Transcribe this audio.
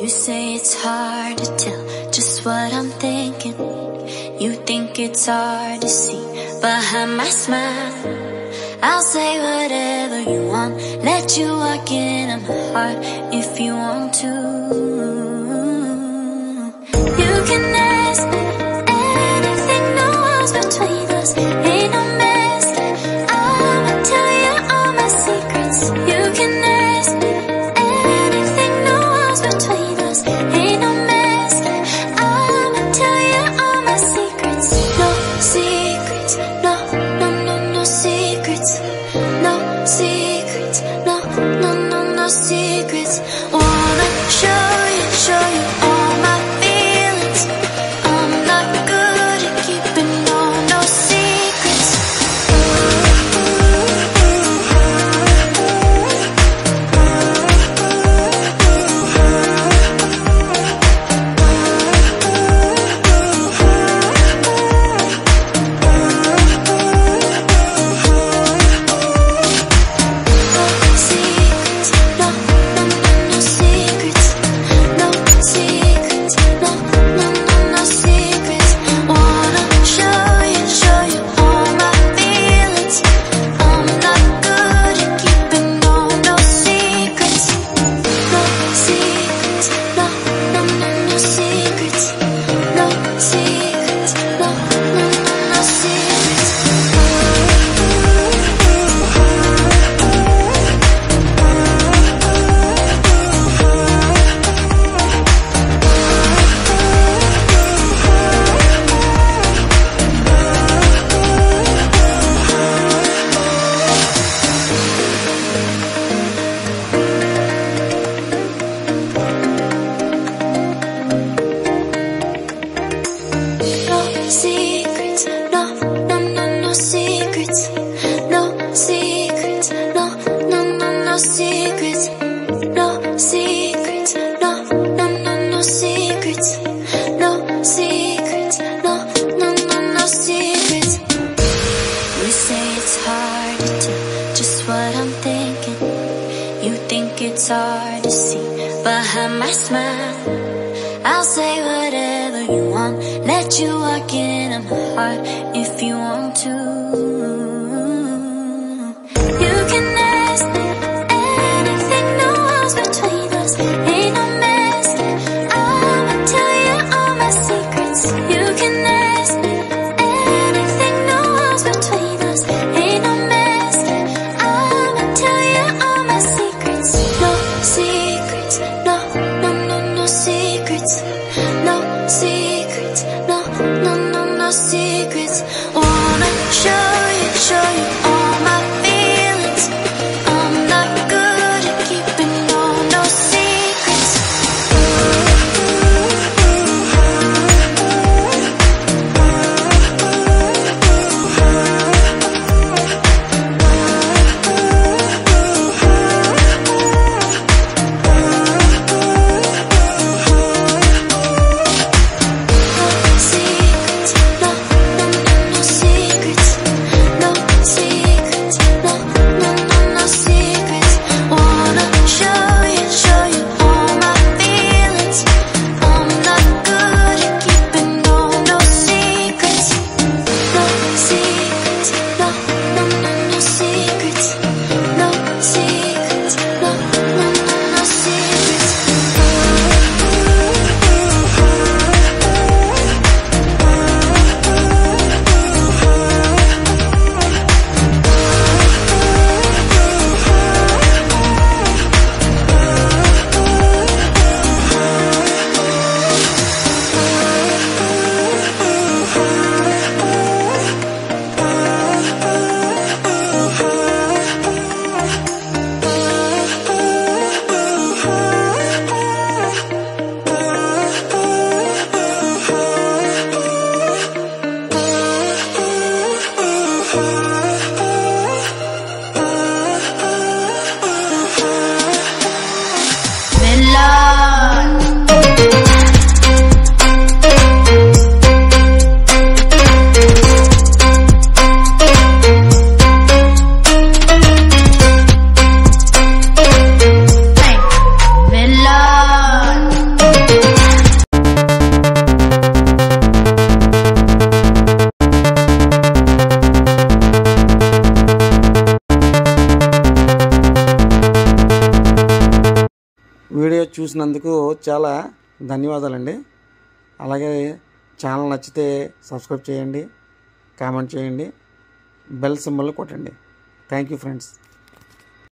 You say it's hard to tell just what I'm thinking. You think it's hard to see behind my smile. I'll say whatever you want, let you walk into my heart if you want to. You can ask me anything, no walls between us, ain't no mess. I'ma tell you all my secrets. You can ask me anything, no walls between us, ain't no mess. I'ma tell you all my secrets. No secrets, no, no, no, no secrets. No secrets, no, no, no, no secrets. Wanna show you all my feelings. I'm not good at keeping no secrets. It's hard to see behind my smile. I'll say whatever you want, let you walk into my heart if you want to. You can ask me anything, no walls between us, ain't no mess. I'ma tell you all my secrets. You can ask me anything, no walls between us, ain't no mess. I'ma tell you all my secrets. No secrets, no, no, no, no secrets. No secrets, no, no, no, no secrets. Wanna show you all my feelings. I'm not good at keeping no secrets. Melon. Video చూసినందుకు చాలా ధన్యవాదాలండి. అలాగే channel నచ్చితే subscribe చేయండి, comment చేయండి, bell symbol కొట్టండి. Thank you friends.